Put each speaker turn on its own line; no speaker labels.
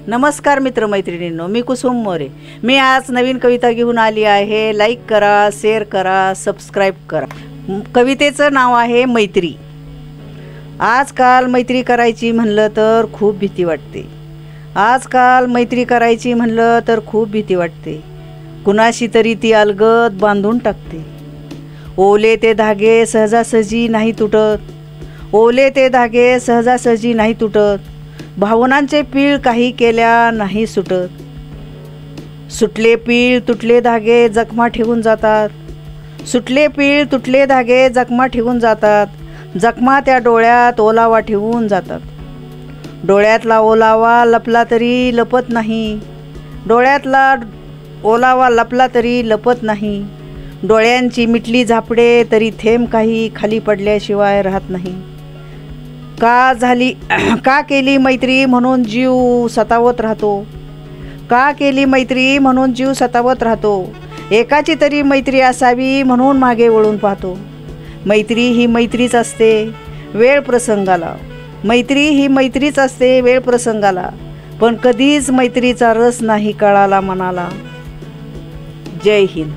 नमस्कार मित्रमैत्रिणींनो, मी कुसुम मोरे। मी आज नवीन कविता घेऊन आली आहे। लाईक करा, शेअर करा, सबस्क्राईब करा। कवितेचं नाव आहे मैत्री। आजकाल मैत्री करायची म्हणलं तर खूप भीती वाटते। आजकाल मैत्री करायची म्हणलं तर खूप भीती वाटते। कुणाशी तरी ती अलगद बांधून टाकते। ओले ते धागे सहजासहजी नाही तुटत। ओले ते धागे सहजासहजी नाही तुटत। भावनांचे पीळ काही केल्या नाही सुटत। सुटले पीळ तुटले धागे जखमा ठेवून जातात। सुटले पीळ तुटले धागे जखमा ठेवून जातात। जखमा त्या डोळ्यात ओलावा ठेवून जातात। डोळ्यातला ओलावा लपला तरी लपत नाही। डोळ्यातला ओलावा लपला तरी लपत नाही। डोळ्यांची मिटली झापडे तरी थेंब काही खाली पडल्याशिवाय राहत नाही। का केली मैत्री म्हणून जीव सतावत राहतो। का केली मैत्री म्हणून जीव सतावत राहतो। एकाची तरी मैत्री असावी म्हणून मागे वळून पाहतो। मैत्री ही मैत्रीच असते वेळ प्रसंगाला। मैत्री ही मैत्रीच असते वेळ प्रसंगाला। पण कधीच मैत्रीचा रस नाही कळाला मनाला। जय हिंद।